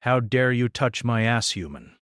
How dare you touch my ass, human?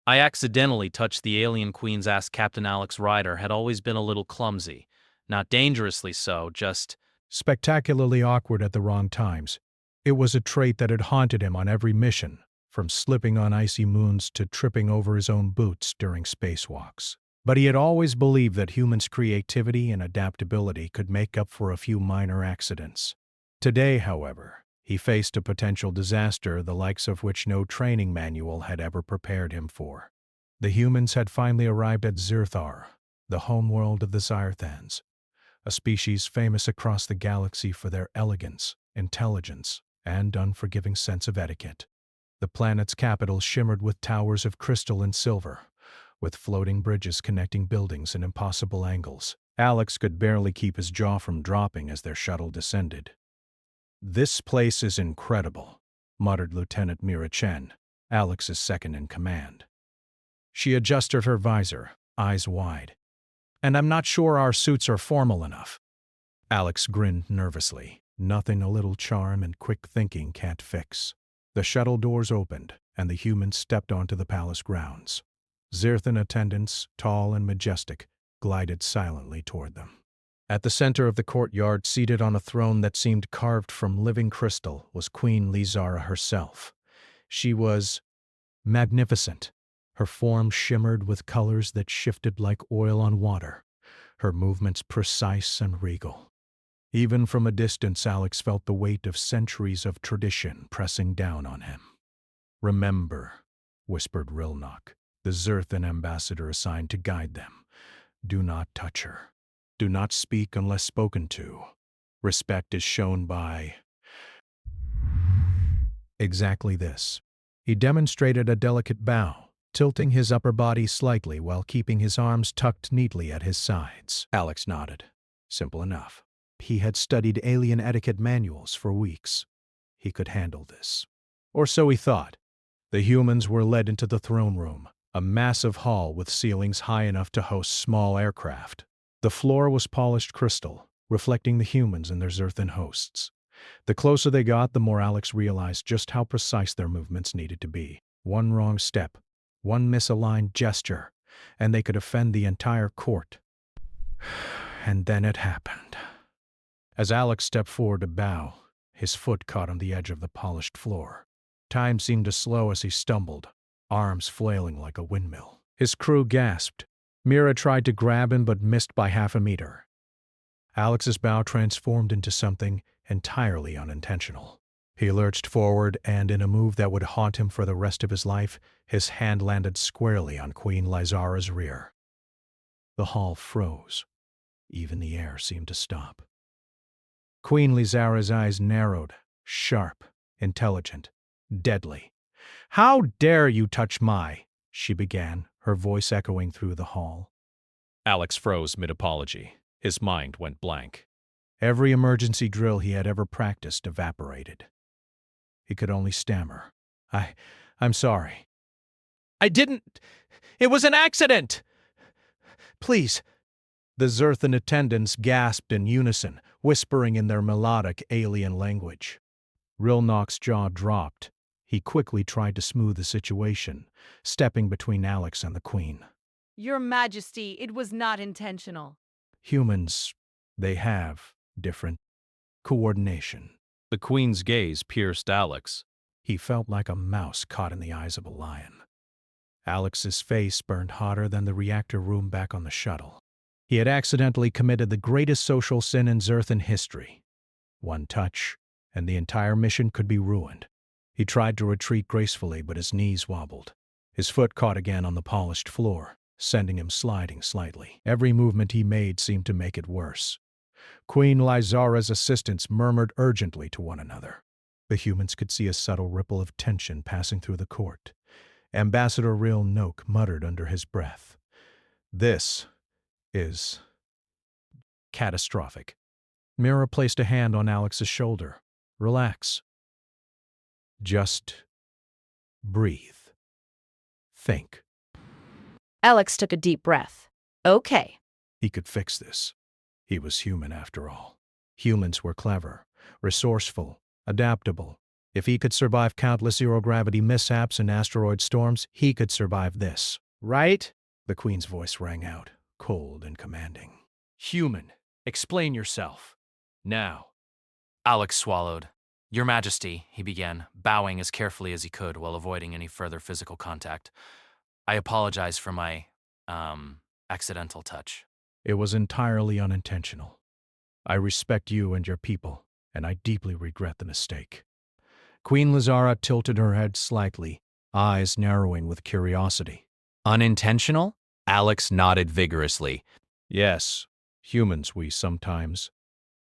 I accidentally touched the alien queen's ass. Captain Alex Ryder had always been a little clumsy. Not dangerously so, just spectacularly awkward at the wrong times. It was a trait that had haunted him on every mission, from slipping on icy moons to tripping over his own boots during spacewalks. But he had always believed that humans' creativity and adaptability could make up for a few minor accidents. Today, however, he faced a potential disaster the likes of which no training manual had ever prepared him for. The humans had finally arrived at Zirthar, the homeworld of the Zyrthans, a species famous across the galaxy for their elegance, intelligence, and unforgiving sense of etiquette. The planet's capital shimmered with towers of crystal and silver, with floating bridges connecting buildings in impossible angles. Alex could barely keep his jaw from dropping as their shuttle descended. "This place is incredible," muttered Lieutenant Mira Chen, Alex's second in command. She adjusted her visor, eyes wide. "And I'm not sure our suits are formal enough." Alex grinned nervously. Nothing a little charm and quick thinking can't fix. The shuttle doors opened, and the humans stepped onto the palace grounds. Zirthan attendants, tall and majestic, glided silently toward them. At the center of the courtyard, seated on a throne that seemed carved from living crystal, was Queen Lizara herself. She was magnificent. Her form shimmered with colors that shifted like oil on water, her movements precise and regal. Even from a distance, Alex felt the weight of centuries of tradition pressing down on him. "Remember," whispered Rilnock, the Zirthan ambassador assigned to guide them. "Do not touch her. Do not speak unless spoken to. Respect is shown by—" Exactly this. He demonstrated a delicate bow, tilting his upper body slightly while keeping his arms tucked neatly at his sides. Alex nodded. Simple enough. He had studied alien etiquette manuals for weeks. He could handle this. Or so he thought. The humans were led into the throne room, a massive hall with ceilings high enough to host small aircraft. The floor was polished crystal, reflecting the humans and their Zirthan hosts. The closer they got, the more Alex realized just how precise their movements needed to be. One wrong step, one misaligned gesture, and they could offend the entire court. And then it happened. As Alex stepped forward to bow, his foot caught on the edge of the polished floor. Time seemed to slow as he stumbled, arms flailing like a windmill. His crew gasped. Mira tried to grab him but missed by half a meter. Alex's bow transformed into something entirely unintentional. He lurched forward, and in a move that would haunt him for the rest of his life, his hand landed squarely on Queen Lizara's rear. The hall froze. Even the air seemed to stop. Queen Lizara's eyes narrowed, sharp, intelligent, deadly. "How dare you touch my—" she began, her voice echoing through the hall. Alex froze mid-apology. His mind went blank. Every emergency drill he had ever practiced evaporated. He could only stammer. I'm sorry." "I didn't. It was an accident. Please." The Zirthan attendants gasped in unison, whispering in their melodic alien language. Rilnock's jaw dropped. He quickly tried to smooth the situation, stepping between Alex and the Queen. "Your Majesty, it was not intentional." "Humans, they have different coordination." The Queen's gaze pierced Alex. He felt like a mouse caught in the eyes of a lion. Alex's face burned hotter than the reactor room back on the shuttle. He had accidentally committed the greatest social sin in Zirthan history. One touch, and the entire mission could be ruined. He tried to retreat gracefully, but his knees wobbled. His foot caught again on the polished floor, sending him sliding slightly. Every movement he made seemed to make it worse. Queen Lizara's assistants murmured urgently to one another. The humans could see a subtle ripple of tension passing through the court. Ambassador Rilnock muttered under his breath, "This is catastrophic." Mira placed a hand on Alex's shoulder. "Relax. Just breathe. Think." Alex took a deep breath. "Okay." He could fix this. He was human after all. Humans were clever, resourceful, adaptable, If he could survive countless zero-gravity mishaps and asteroid storms, he could survive this. Right? The Queen's voice rang out, cold and commanding. Human, explain yourself. Now. Alex swallowed. Your Majesty, he began, bowing as carefully as he could while avoiding any further physical contact. I apologize for my, accidental touch. It was entirely unintentional. I respect you and your people, and I deeply regret the mistake. Queen Lazara tilted her head slightly, eyes narrowing with curiosity. Unintentional? Alex nodded vigorously. Yes, humans we sometimes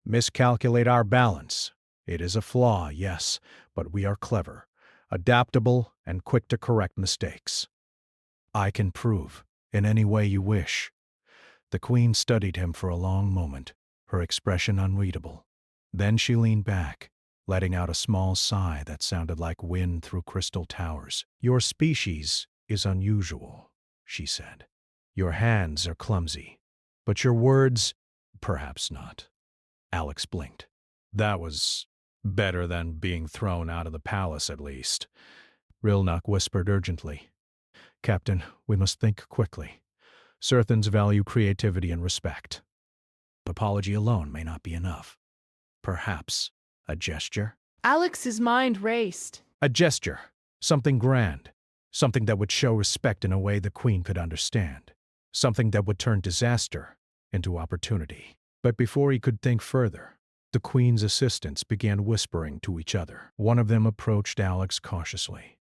miscalculate our balance. It is a flaw, yes, but we are clever, adaptable, and quick to correct mistakes. I can prove, in any way you wish. The Queen studied him for a long moment, her expression unreadable. Then she leaned back, letting out a small sigh that sounded like wind through crystal towers. Your species is unusual, she said. Your hands are clumsy, but your words, perhaps not. Alex blinked. That was better than being thrown out of the palace, at least. Rilnock whispered urgently. Captain, we must think quickly. Surthans value creativity and respect. Apology alone may not be enough. Perhaps a gesture? Alex's mind raced. A gesture. Something grand. Something that would show respect in a way the Queen could understand. Something that would turn disaster into opportunity. But before he could think further, the Queen's assistants began whispering to each other. One of them approached Alex cautiously.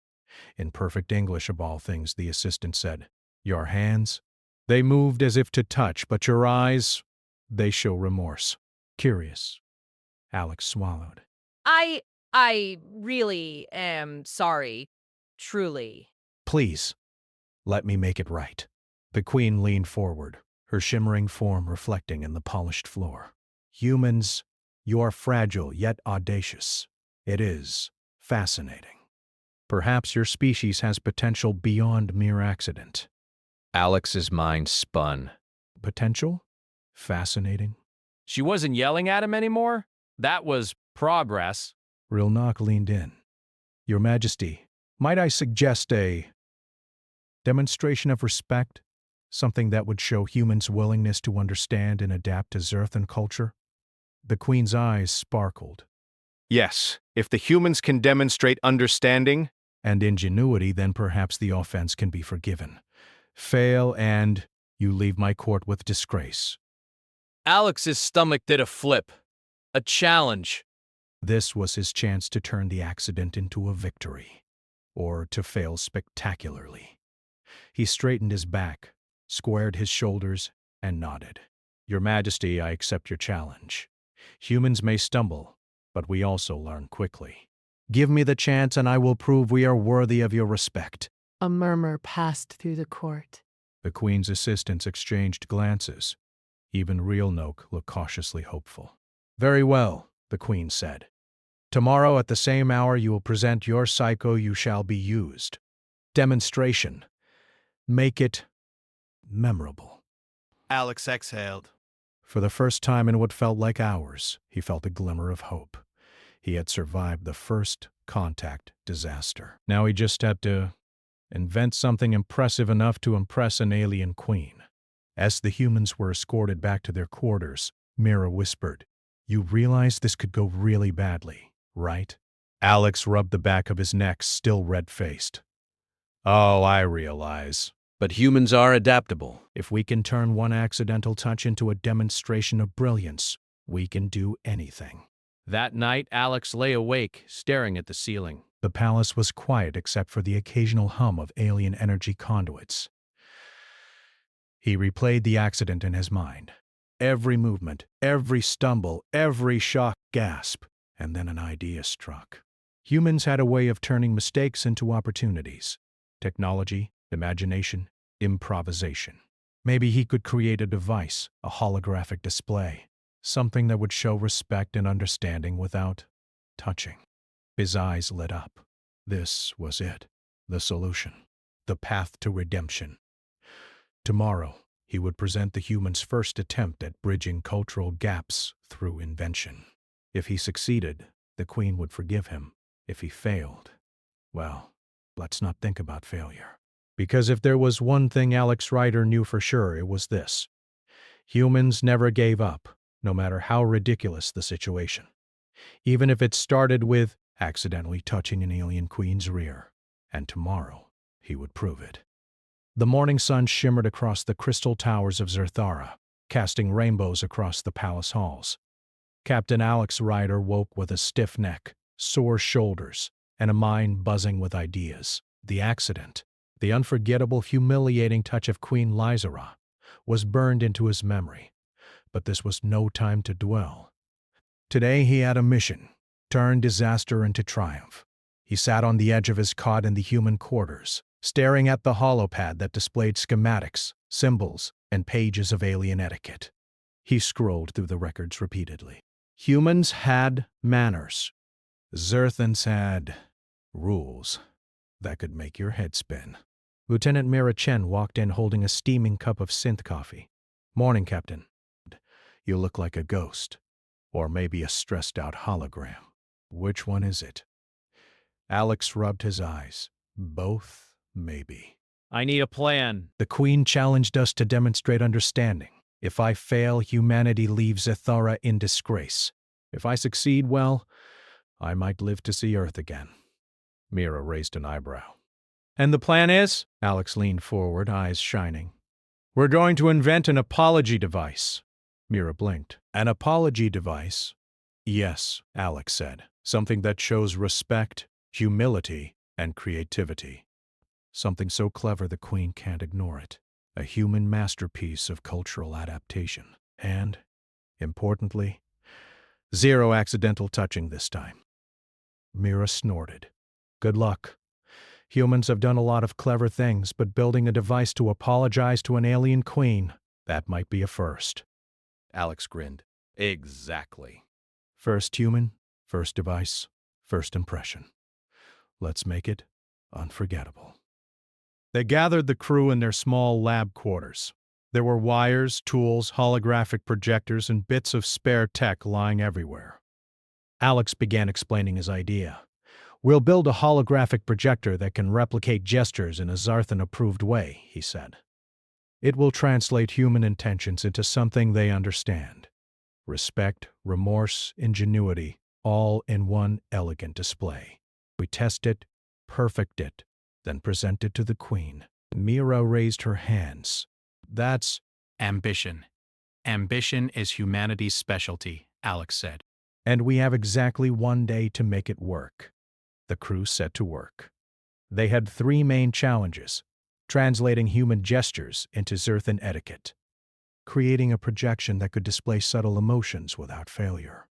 In perfect English of all things, the assistant said, Your hands? They moved as if to touch, but your eyes, they show remorse. Curious. Alex swallowed. I really am sorry. Truly. Please, let me make it right. The Queen leaned forward, her shimmering form reflecting in the polished floor. Humans, you are fragile yet audacious. It is fascinating. Perhaps your species has potential beyond mere accident. Alex's mind spun. Potential? Fascinating. She wasn't yelling at him anymore? That was progress. Rilnock leaned in. Your Majesty, might I suggest a demonstration of respect? Something that would show humans' willingness to understand and adapt to Zerthan culture? The Queen's eyes sparkled. Yes, if the humans can demonstrate understanding And ingenuity, then perhaps the offense can be forgiven. Fail and you leave my court with disgrace. Alex's stomach did a flip. A challenge. This was his chance to turn the accident into a victory, or to fail spectacularly. He straightened his back, squared his shoulders, and nodded. Your Majesty, I accept your challenge. Humans may stumble, but we also learn quickly. Give me the chance and I will prove we are worthy of your respect. A murmur passed through the court. The Queen's assistants exchanged glances. Even Rilnock looked cautiously hopeful. Very well, the Queen said. Tomorrow at the same hour you will present your psycho you shall be used. Demonstration. Make it memorable. Alex exhaled. For the first time in what felt like hours, he felt a glimmer of hope. He had survived the first contact disaster. Now he just had to invent something impressive enough to impress an alien queen. As the humans were escorted back to their quarters, Mira whispered, You realize this could go really badly, right? Alex rubbed the back of his neck, still red-faced. Oh, I realize. But humans are adaptable. If we can turn one accidental touch into a demonstration of brilliance, we can do anything. That night, Alex lay awake, staring at the ceiling. The palace was quiet except for the occasional hum of alien energy conduits. He replayed the accident in his mind. Every movement, every stumble, every shock gasp, and then an idea struck. Humans had a way of turning mistakes into opportunities. Technology, imagination, improvisation. Maybe he could create a device, a holographic display, something that would show respect and understanding without touching. His eyes lit up. This was it, the solution, the path to redemption. Tomorrow, he would present the humans' first attempt at bridging cultural gaps through invention. If he succeeded, the Queen would forgive him. If he failed, well, let's not think about failure. Because if there was one thing Alex Rider knew for sure, it was this. Humans never gave up, no matter how ridiculous the situation. Even if it started with accidentally touching an alien queen's rear. And tomorrow, he would prove it. The morning sun shimmered across the crystal towers of Zerthara, casting rainbows across the palace halls. Captain Alex Rider woke with a stiff neck, sore shoulders, and a mind buzzing with ideas. The accident, the unforgettable, humiliating touch of Queen Lysera, was burned into his memory. But this was no time to dwell. Today he had a mission: turn disaster into triumph. He sat on the edge of his cot in the human quarters, staring at the holopad that displayed schematics, symbols, and pages of alien etiquette. He scrolled through the records repeatedly. Humans had manners. Zerthans had rules that could make your head spin. Lieutenant Mira Chen walked in holding a steaming cup of synth coffee. "Morning, Captain. You look like a ghost. Or maybe a stressed-out hologram. Which one is it?" Alex rubbed his eyes. Both, maybe. I need a plan. The Queen challenged us to demonstrate understanding. If I fail, humanity leaves Zethara in disgrace. If I succeed, well, I might live to see Earth again. Mira raised an eyebrow. "And the plan is?" Alex leaned forward, eyes shining. "We're going to invent an apology device." Mira blinked. "An apology device?" "Yes," Alex said. "Something that shows respect, humility, and creativity. Something so clever the Queen can't ignore it. A human masterpiece of cultural adaptation. And, importantly, zero accidental touching this time." Mira snorted. "Good luck. Humans have done a lot of clever things, but building a device to apologize to an alien queen, that might be a first." Alex grinned. Exactly. First human, first device, first impression. Let's make it unforgettable. They gathered the crew in their small lab quarters. There were wires, tools, holographic projectors, and bits of spare tech lying everywhere. Alex began explaining his idea. "We'll build a holographic projector that can replicate gestures in a Zarthan-approved way," he said. "It will translate human intentions into something they understand. Respect, remorse, ingenuity, all in one elegant display. We test it, perfect it, then present it to the Queen." Mira raised her hands. "That's Ambition. Ambition is humanity's specialty," Alex said. "And we have exactly 1 day to make it work." The crew set to work. They had 3 main challenges: translating human gestures into Zerthan etiquette, creating a projection that could display subtle emotions without failure,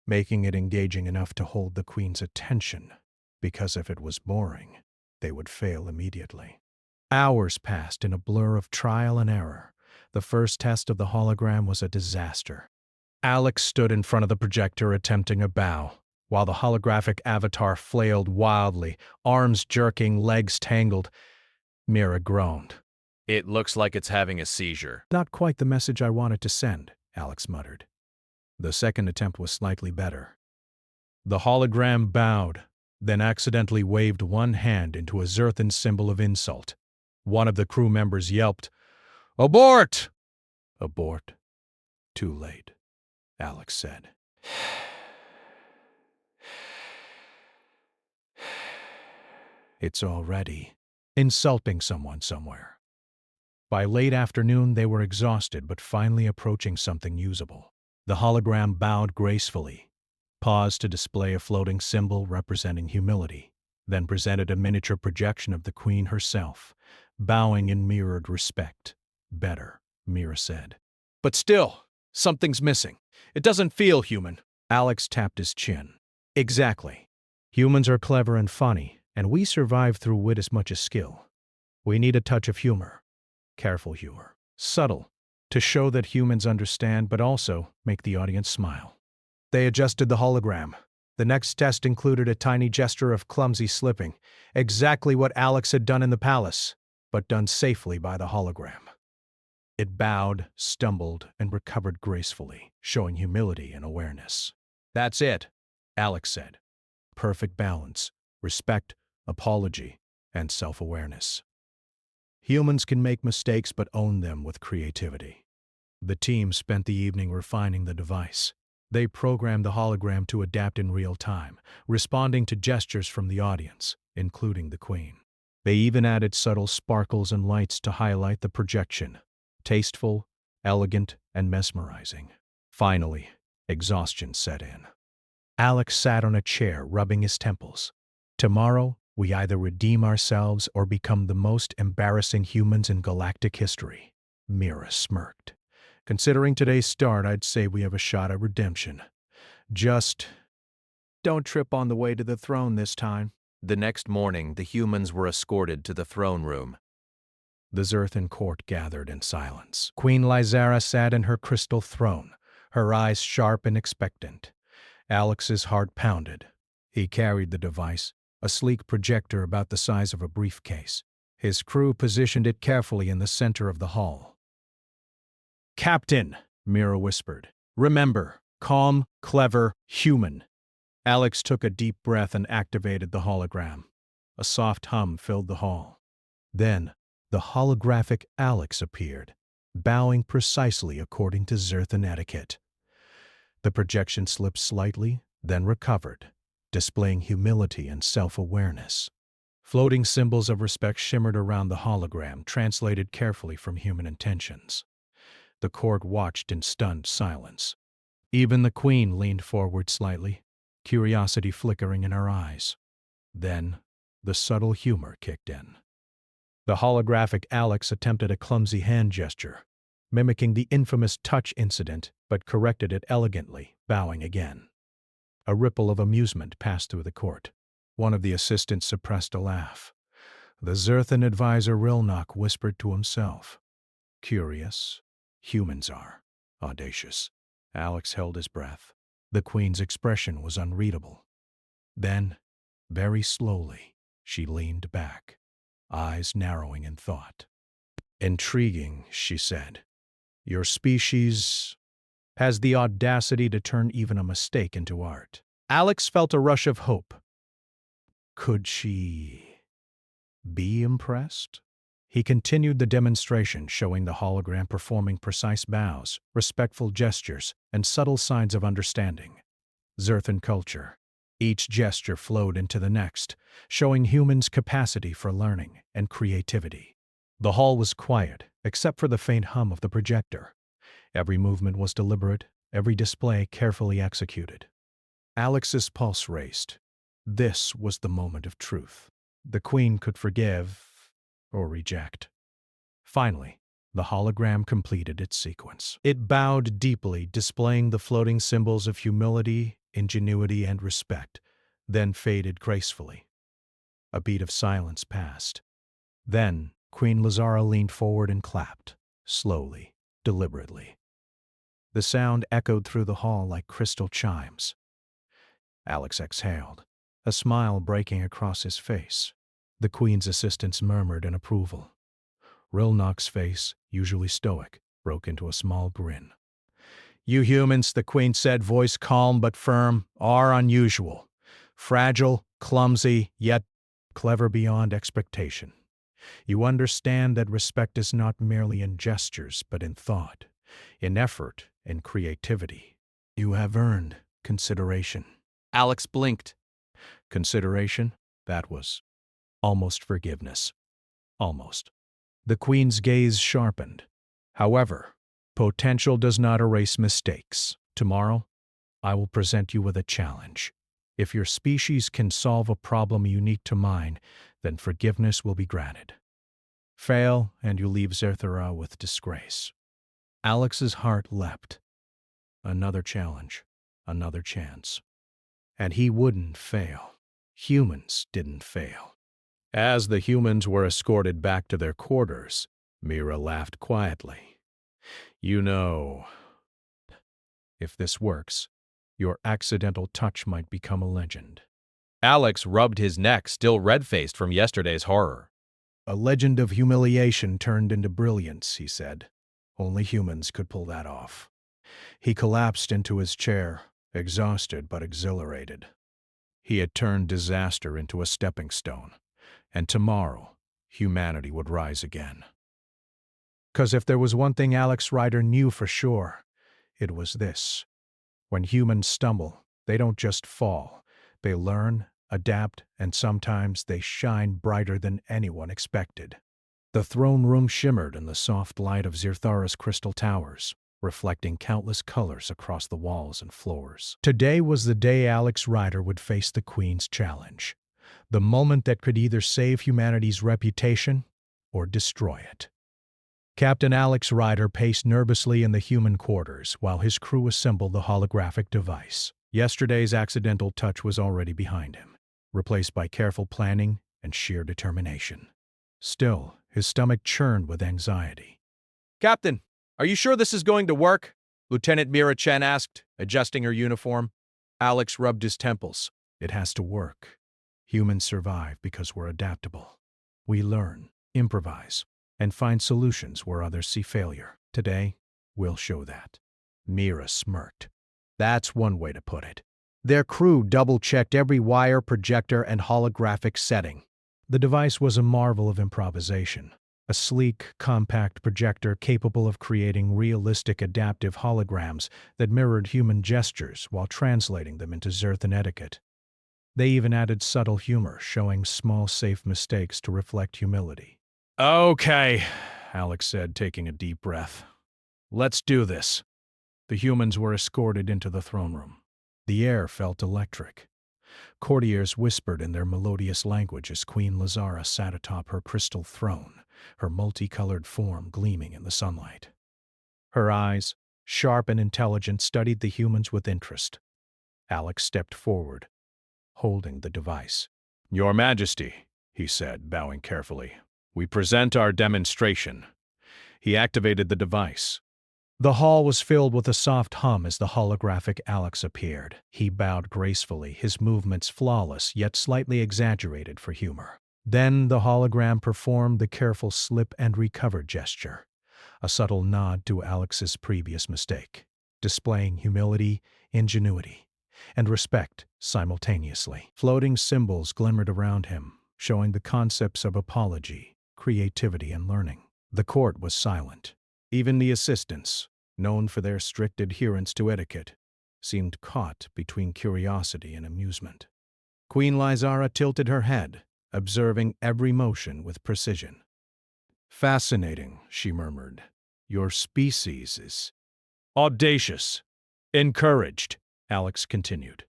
making it engaging enough to hold the Queen's attention, because if it was boring, they would fail immediately. Hours passed in a blur of trial and error. The first test of the hologram was a disaster. Alex stood in front of the projector attempting a bow, while the holographic avatar flailed wildly, arms jerking, legs tangled. Mira groaned. It looks like it's having a seizure. "Not quite the message I wanted to send," Alex muttered. The second attempt was slightly better. The hologram bowed, then accidentally waved one hand into a Zerthan symbol of insult. One of the crew members yelped, "Abort!" "Abort. Too late," Alex said. It's already insulting someone somewhere. By late afternoon, they were exhausted but finally approaching something usable. The hologram bowed gracefully, paused to display a floating symbol representing humility, then presented a miniature projection of the Queen herself, bowing in mirrored respect. "Better," Mira said. "But still, something's missing. It doesn't feel human." Alex tapped his chin. "Exactly. Humans are clever and funny, and we survive through wit as much as skill. We need a touch of humor. Careful humor. Subtle, to show that humans understand but also make the audience smile." They adjusted the hologram. The next test included a tiny gesture of clumsy slipping, exactly what Alex had done in the palace, but done safely by the hologram. It bowed, stumbled, and recovered gracefully, showing humility and awareness. "That's it," Alex said. perfect balance, respect, apology, and self-awareness. Humans can make mistakes but own them with creativity. The team spent the evening refining the device. They programmed the hologram to adapt in real time, responding to gestures from the audience, including the Queen. They even added subtle sparkles and lights to highlight the projection. Tasteful, elegant, and mesmerizing. Finally, exhaustion set in. Alex sat on a chair, rubbing his temples. Tomorrow, we either redeem ourselves or become the most embarrassing humans in galactic history. Mira smirked. Considering today's start, I'd say we have a shot at redemption. Just don't trip on the way to the throne this time. The next morning, the humans were escorted to the throne room. The Zerthan court gathered in silence. Queen Lysara sat in her crystal throne, her eyes sharp and expectant. Alex's heart pounded. He carried the device, a sleek projector about the size of a briefcase. His crew positioned it carefully in the center of the hall. "Captain," Mira whispered. "Remember, calm, clever, human." Alex took a deep breath and activated the hologram. A soft hum filled the hall. Then, the holographic Alex appeared, bowing precisely according to Zerthan etiquette. The projection slipped slightly, then recovered, displaying humility and self-awareness. Floating symbols of respect shimmered around the hologram, translated carefully from human intentions. The court watched in stunned silence. Even the Queen leaned forward slightly, curiosity flickering in her eyes. Then, the subtle humor kicked in. The holographic Alex attempted a clumsy hand gesture, mimicking the infamous touch incident, but corrected it elegantly, bowing again. A ripple of amusement passed through the court. One of the assistants suppressed a laugh. The Zerthan advisor Rilnock whispered to himself. Curious. Humans are. Audacious. Alex held his breath. The Queen's expression was unreadable. Then, very slowly, she leaned back, eyes narrowing in thought. "Intriguing," she said. "Your species has the audacity to turn even a mistake into art." Alex felt a rush of hope. Could she be impressed? He continued the demonstration, showing the hologram performing precise bows, respectful gestures, and subtle signs of understanding. Zerthan culture. Each gesture flowed into the next, showing humans' capacity for learning and creativity. The hall was quiet, except for the faint hum of the projector. Every movement was deliberate, every display carefully executed. Alex's pulse raced. This was the moment of truth. The Queen could forgive or reject. Finally, the hologram completed its sequence. It bowed deeply, displaying the floating symbols of humility, ingenuity, and respect, then faded gracefully. A beat of silence passed. Then, Queen Lysara leaned forward and clapped, slowly, deliberately. The sound echoed through the hall like crystal chimes. Alex exhaled, a smile breaking across his face. The Queen's assistants murmured in approval. Rilnock's face, usually stoic, broke into a small grin. "You humans," the Queen said, voice calm but firm, "are unusual. Fragile, clumsy, yet clever beyond expectation. You understand that respect is not merely in gestures, but in thought, in effort, in creativity. You have earned consideration." Alex blinked. Consideration? That was almost forgiveness. Almost. The Queen's gaze sharpened. "However, potential does not erase mistakes. Tomorrow, I will present you with a challenge. If your species can solve a problem unique to mine, then forgiveness will be granted. Fail, and you leave Zerthara with disgrace." Alex's heart leapt. Another challenge, another chance. And he wouldn't fail. Humans didn't fail. As the humans were escorted back to their quarters, Mira laughed quietly. "You know, if this works, your accidental touch might become a legend." Alex rubbed his neck, still red-faced from yesterday's horror. "A legend of humiliation turned into brilliance," he said. "Only humans could pull that off." He collapsed into his chair, exhausted but exhilarated. He had turned disaster into a stepping stone, and tomorrow, humanity would rise again. 'Cause if there was one thing Alex Rider knew for sure, it was this. When humans stumble, they don't just fall. They learn, adapt, and sometimes they shine brighter than anyone expected. The throne room shimmered in the soft light of Zirthara's crystal towers, reflecting countless colors across the walls and floors. Today was the day Alex Rider would face the Queen's challenge, the moment that could either save humanity's reputation or destroy it. Captain Alex Rider paced nervously in the human quarters while his crew assembled the holographic device. Yesterday's accidental touch was already behind him, replaced by careful planning and sheer determination. Still, his stomach churned with anxiety. "Captain, are you sure this is going to work?" Lieutenant Mira Chen asked, adjusting her uniform. Alex rubbed his temples. It has to work. Humans survive because we're adaptable. We learn, improvise, and find solutions where others see failure. Today, we'll show that. Mira smirked. That's one way to put it. Their crew double-checked every wire, projector, and holographic setting. The device was a marvel of improvisation. A sleek, compact projector capable of creating realistic adaptive holograms that mirrored human gestures while translating them into Zerthan etiquette. They even added subtle humor, showing small, safe mistakes to reflect humility. Okay, Alex said, taking a deep breath. Let's do this. The humans were escorted into the throne room. The air felt electric. Courtiers whispered in their melodious language as Queen Lazara sat atop her crystal throne, her multicolored form gleaming in the sunlight. Her eyes, sharp and intelligent, studied the humans with interest. Alex stepped forward, holding the device. Your Majesty, he said, bowing carefully, we present our demonstration. He activated the device. The hall was filled with a soft hum as the holographic Alex appeared. He bowed gracefully, his movements flawless yet slightly exaggerated for humor. Then the hologram performed the careful slip and recover gesture, a subtle nod to Alex's previous mistake, displaying humility, ingenuity, and respect simultaneously. Floating symbols glimmered around him, showing the concepts of apology, creativity, and learning. The court was silent. Even the assistants, known for their strict adherence to etiquette, seemed caught between curiosity and amusement. Queen Lizara tilted her head, observing every motion with precision. "Fascinating," she murmured. "Your species is audacious, encouraged," Alex continued.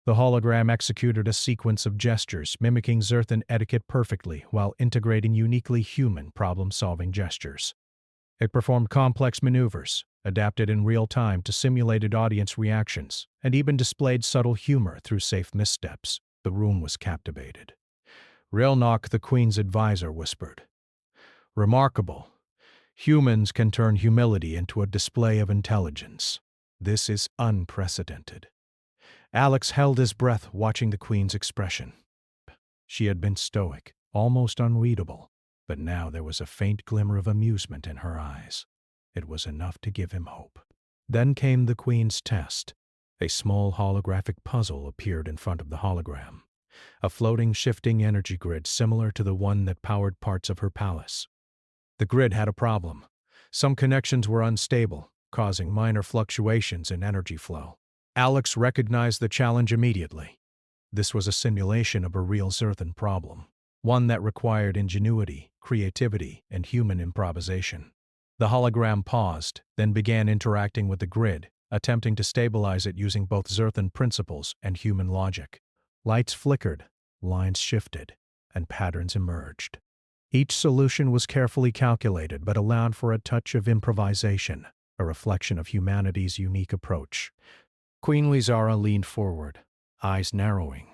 The hologram executed a sequence of gestures, mimicking Zerthan etiquette perfectly while integrating uniquely human problem-solving gestures. It performed complex maneuvers, adapted in real time to simulated audience reactions, and even displayed subtle humor through safe missteps. The room was captivated. Rilnock, the Queen's advisor, whispered, "Remarkable. Humans can turn humility into a display of intelligence. This is unprecedented." Alex held his breath, watching the Queen's expression. She had been stoic, almost unreadable, but now there was a faint glimmer of amusement in her eyes. It was enough to give him hope. Then came the Queen's test. A small holographic puzzle appeared in front of the hologram, a floating, shifting energy grid similar to the one that powered parts of her palace. The grid had a problem. Some connections were unstable, causing minor fluctuations in energy flow. Alex recognized the challenge immediately. This was a simulation of a real Zerthan problem, one that required ingenuity, creativity, and human improvisation. The hologram paused, then began interacting with the grid, attempting to stabilize it using both Zerthan principles and human logic. Lights flickered, lines shifted, and patterns emerged. Each solution was carefully calculated but allowed for a touch of improvisation, a reflection of humanity's unique approach. Queen Lizara leaned forward, eyes narrowing.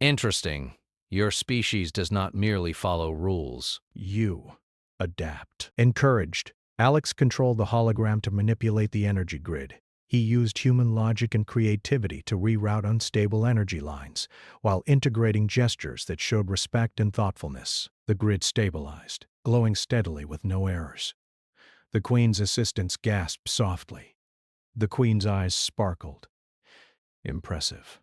Interesting. Your species does not merely follow rules. You adapt. Encouraged, Alex controlled the hologram to manipulate the energy grid. He used human logic and creativity to reroute unstable energy lines, while integrating gestures that showed respect and thoughtfulness. The grid stabilized, glowing steadily with no errors. The Queen's assistants gasped softly. The Queen's eyes sparkled. Impressive.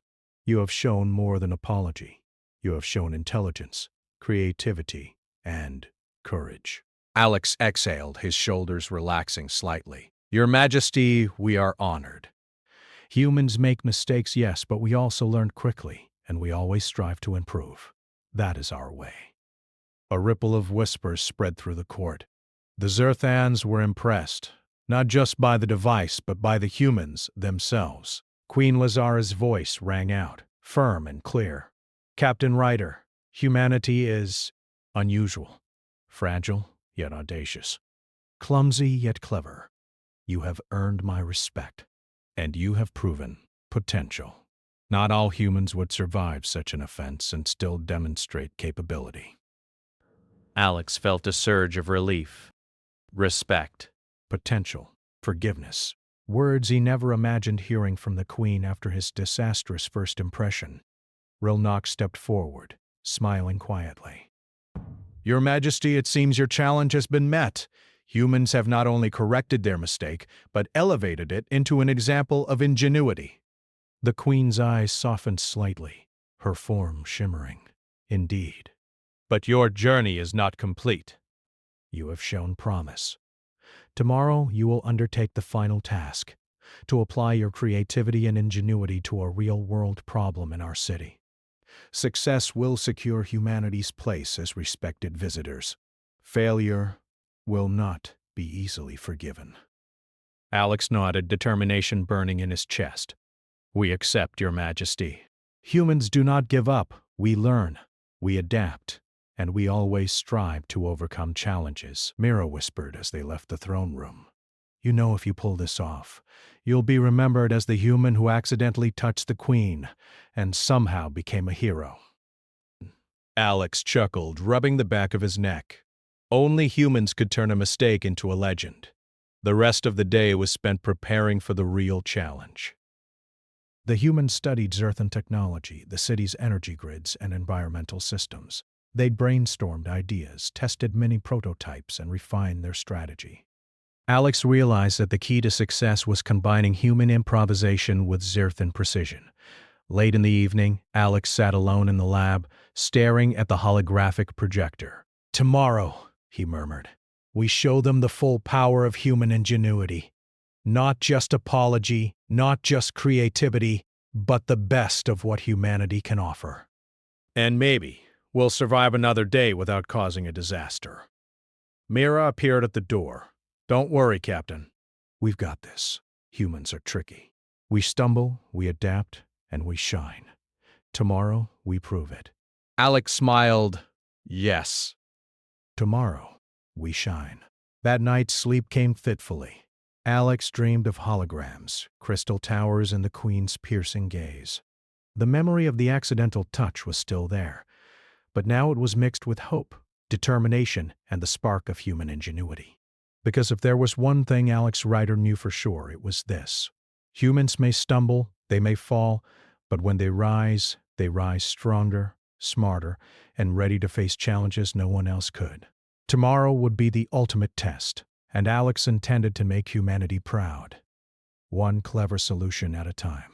You have shown more than apology. You have shown intelligence, creativity, and courage. Alex exhaled, his shoulders relaxing slightly. Your Majesty, we are honored. Humans make mistakes, yes, but we also learn quickly, and we always strive to improve. That is our way. A ripple of whispers spread through the court. The Zerthans were impressed, not just by the device, but by the humans themselves. Queen Lazara's voice rang out, firm and clear. Captain Ryder, humanity is unusual, fragile yet audacious, clumsy yet clever. You have earned my respect, and you have proven potential. Not all humans would survive such an offense and still demonstrate capability. Alex felt a surge of relief. Respect. Potential, forgiveness, words he never imagined hearing from the Queen after his disastrous first impression. Rilnock stepped forward, smiling quietly. Your Majesty, it seems your challenge has been met. Humans have not only corrected their mistake, but elevated it into an example of ingenuity. The Queen's eyes softened slightly, her form shimmering. Indeed. But your journey is not complete. You have shown promise. Tomorrow you will undertake the final task, to apply your creativity and ingenuity to a real-world problem in our city. Success will secure humanity's place as respected visitors. Failure will not be easily forgiven. Alex nodded, determination burning in his chest. We accept, Your Majesty. Humans do not give up. We learn. We adapt. And we always strive to overcome challenges, Mira whispered as they left the throne room. You know, if you pull this off, you'll be remembered as the human who accidentally touched the Queen and somehow became a hero. Alex chuckled, rubbing the back of his neck. Only humans could turn a mistake into a legend. The rest of the day was spent preparing for the real challenge. The humans studied Zerthan technology, the city's energy grids, and environmental systems. They'd brainstormed ideas, tested many prototypes, and refined their strategy. Alex realized that the key to success was combining human improvisation with Zerthan precision. Late in the evening, Alex sat alone in the lab, staring at the holographic projector. Tomorrow, he murmured, we show them the full power of human ingenuity. Not just apology, not just creativity, but the best of what humanity can offer. And maybe we'll survive another day without causing a disaster. Mira appeared at the door. Don't worry, Captain. We've got this. Humans are tricky. We stumble, we adapt, and we shine. Tomorrow, we prove it. Alex smiled. Yes. Tomorrow, we shine. That night, sleep came fitfully. Alex dreamed of holograms, crystal towers, and the Queen's piercing gaze. The memory of the accidental touch was still there, but now it was mixed with hope, determination, and the spark of human ingenuity. Because if there was one thing Alex Ryder knew for sure, it was this. Humans may stumble, they may fall, but when they rise stronger, smarter, and ready to face challenges no one else could. Tomorrow would be the ultimate test, and Alex intended to make humanity proud. One clever solution at a time.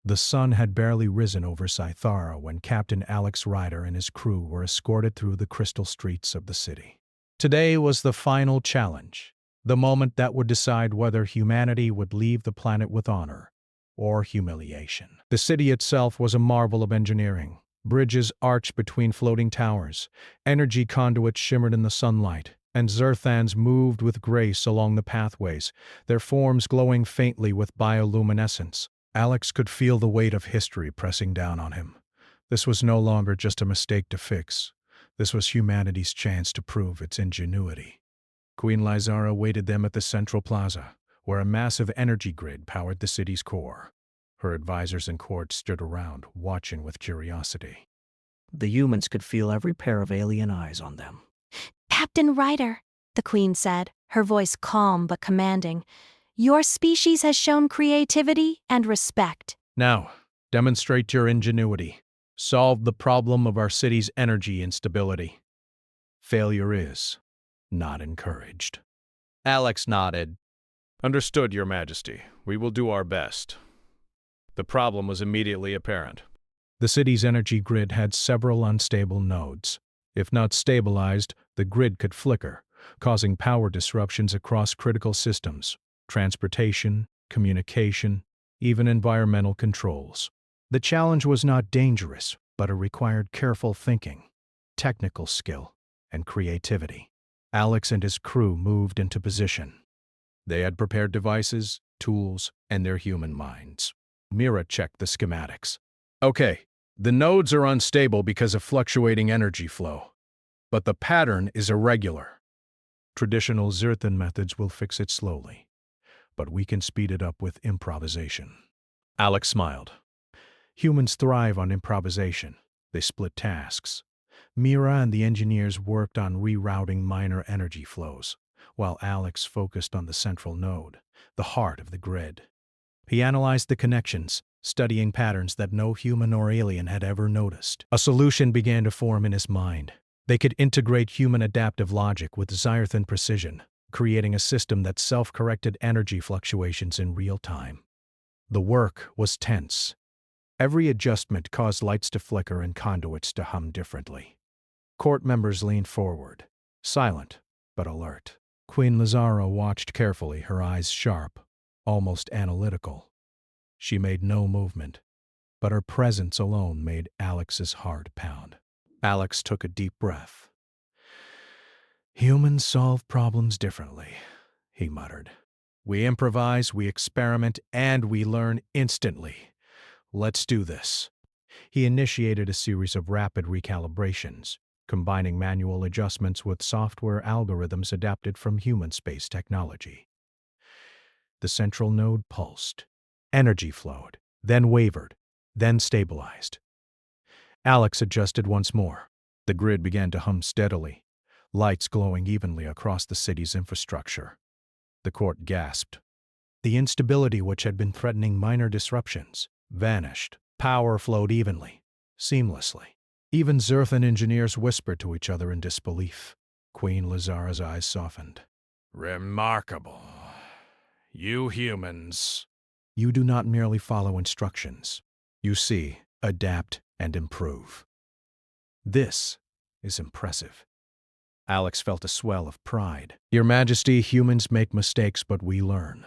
The sun had barely risen over Scythara when Captain Alex Ryder and his crew were escorted through the crystal streets of the city. Today was the final challenge, the moment that would decide whether humanity would leave the planet with honor or humiliation. The city itself was a marvel of engineering. Bridges arched between floating towers, energy conduits shimmered in the sunlight, and Zerthans moved with grace along the pathways, their forms glowing faintly with bioluminescence. Alex could feel the weight of history pressing down on him. This was no longer just a mistake to fix. This was humanity's chance to prove its ingenuity. Queen Lizara waited them at the central plaza, where a massive energy grid powered the city's core. Her advisors and court stood around, watching with curiosity. The humans could feel every pair of alien eyes on them. Captain Ryder, the Queen said, her voice calm but commanding, your species has shown creativity and respect. Now, demonstrate your ingenuity. Solve the problem of our city's energy instability. Failure is not encouraged. Alex nodded. Understood, Your Majesty. We will do our best. The problem was immediately apparent. The city's energy grid had several unstable nodes. If not stabilized, the grid could flicker, causing power disruptions across critical systems, transportation, communication, even environmental controls. The challenge was not dangerous, but it required careful thinking, technical skill, and creativity. Alex and his crew moved into position. They had prepared devices, tools, and their human minds. Mira checked the schematics. Okay, the nodes are unstable because of fluctuating energy flow, but the pattern is irregular. Traditional Zerthan methods will fix it slowly, but we can speed it up with improvisation. Alex smiled. Humans thrive on improvisation. They split tasks. Mira and the engineers worked on rerouting minor energy flows, while Alex focused on the central node, the heart of the grid. He analyzed the connections, studying patterns that no human or alien had ever noticed. A solution began to form in his mind. They could integrate human adaptive logic with Zyrthan precision, creating a system that self-corrected energy fluctuations in real time. The work was tense. Every adjustment caused lights to flicker and conduits to hum differently. Court members leaned forward, silent but alert. Queen Lazara watched carefully, her eyes sharp, almost analytical. She made no movement, but her presence alone made Alex's heart pound. Alex took a deep breath. "Humans solve problems differently," he muttered. "We improvise, we experiment, and we learn instantly. Let's do this." He initiated a series of rapid recalibrations, combining manual adjustments with software algorithms adapted from human space technology. The central node pulsed. Energy flowed, then wavered, then stabilized. Alex adjusted once more. The grid began to hum steadily, lights glowing evenly across the city's infrastructure. The court gasped. The instability which had been threatening minor disruptions vanished. Power flowed evenly, seamlessly. Even Zerthan engineers whispered to each other in disbelief. Queen Lazara's eyes softened. Remarkable. You humans. You do not merely follow instructions. You see, adapt, and improve. This is impressive. Alex felt a swell of pride. Your Majesty, humans make mistakes, but we learn.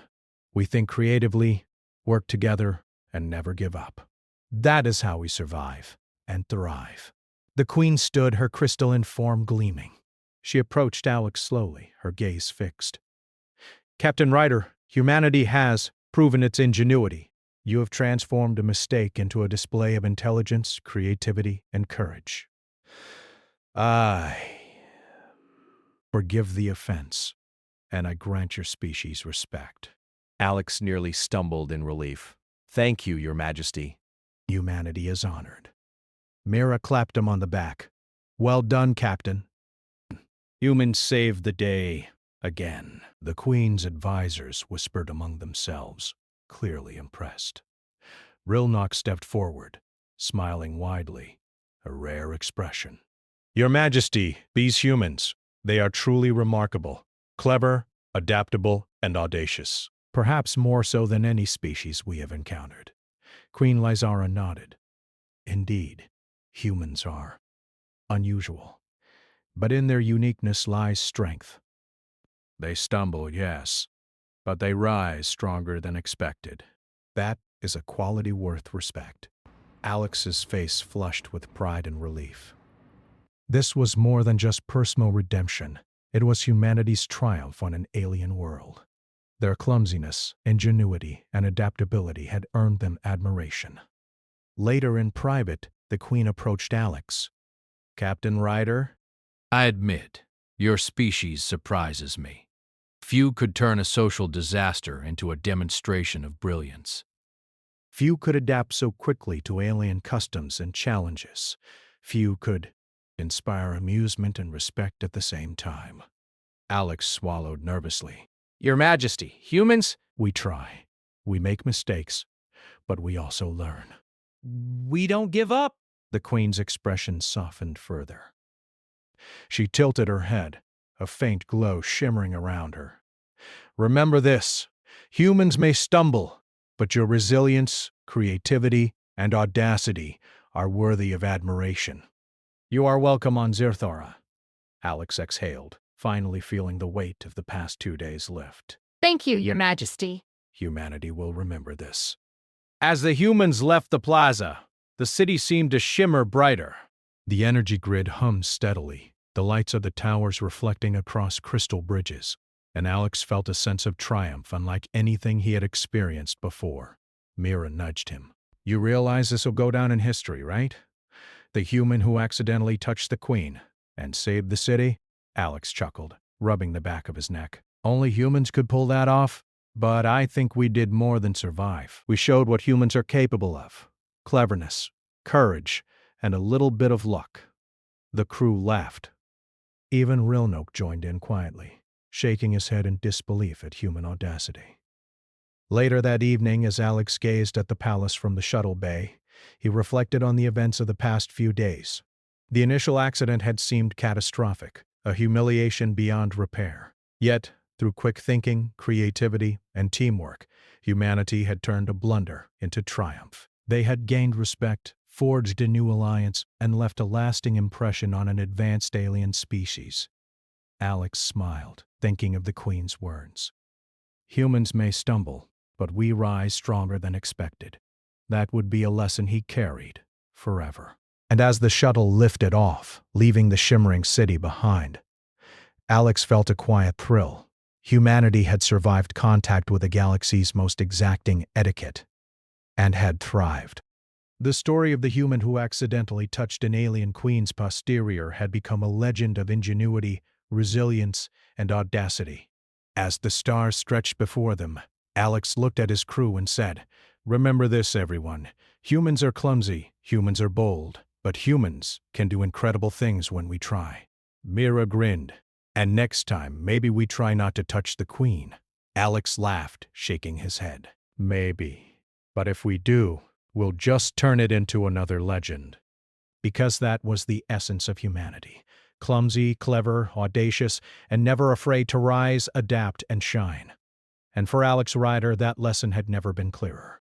We think creatively, work together, and never give up. That is how we survive and thrive. The Queen stood, her crystalline form gleaming. She approached Alex slowly, her gaze fixed. "Captain Ryder, humanity has proven its ingenuity. You have transformed a mistake into a display of intelligence, creativity, and courage. I forgive the offense, and I grant your species respect." Alex nearly stumbled in relief. "Thank you, Your Majesty." Humanity is honored. Mira clapped him on the back. "Well done, Captain." Humans saved the day again. The Queen's advisors whispered among themselves, clearly impressed. Rilnock stepped forward, smiling widely, a rare expression. Your Majesty, these humans, they are truly remarkable, clever, adaptable, and audacious. Perhaps more so than any species we have encountered. Queen Lizara nodded. Indeed, humans are unusual, but in their uniqueness lies strength. They stumble, yes, but they rise stronger than expected. That is a quality worth respect. Alex's face flushed with pride and relief. This was more than just personal redemption. It was humanity's triumph on an alien world. Their clumsiness, ingenuity, and adaptability had earned them admiration. Later in private, the Queen approached Alex. "Captain Ryder?" I admit, your species surprises me. Few could turn a social disaster into a demonstration of brilliance. Few could adapt so quickly to alien customs and challenges. Few could inspire amusement and respect at the same time. Alex swallowed nervously. Your Majesty, humans? We try. We make mistakes, but we also learn. We don't give up. The Queen's expression softened further. She tilted her head, a faint glow shimmering around her. "Remember this. Humans may stumble, but your resilience, creativity, and audacity are worthy of admiration. You are welcome on Zirthora, Alex exhaled, finally feeling the weight of the past 2 days lift. Thank you, Your Majesty. Humanity will remember this. As the humans left the plaza, the city seemed to shimmer brighter. The energy grid hummed steadily, the lights of the towers reflecting across crystal bridges, and Alex felt a sense of triumph unlike anything he had experienced before. Mira nudged him. You realize this will go down in history, right? The human who accidentally touched the queen and saved the city? Alex chuckled, rubbing the back of his neck. Only humans could pull that off, but I think we did more than survive. We showed what humans are capable of. Cleverness, courage, and a little bit of luck. The crew laughed. Even Rilnoke joined in quietly, shaking his head in disbelief at human audacity. Later that evening, as Alex gazed at the palace from the shuttle bay, he reflected on the events of the past few days. The initial accident had seemed catastrophic, a humiliation beyond repair. Yet, through quick thinking, creativity, and teamwork, humanity had turned a blunder into triumph. They had gained respect, forged a new alliance, and left a lasting impression on an advanced alien species. Alex smiled, thinking of the Queen's words. Humans may stumble, but we rise stronger than expected. That would be a lesson he carried forever. And as the shuttle lifted off, leaving the shimmering city behind, Alex felt a quiet thrill. Humanity had survived contact with the galaxy's most exacting etiquette, and had thrived. The story of the human who accidentally touched an alien queen's posterior had become a legend of ingenuity, resilience, and audacity. As the stars stretched before them, Alex looked at his crew and said, "Remember this, everyone. Humans are clumsy, humans are bold, but humans can do incredible things when we try." Mira grinned. "And next time, maybe we try not to touch the queen." Alex laughed, shaking his head. "Maybe. But if we do, we'll just turn it into another legend." Because that was the essence of humanity. Clumsy, clever, audacious, and never afraid to rise, adapt, and shine. And for Alex Rider, that lesson had never been clearer.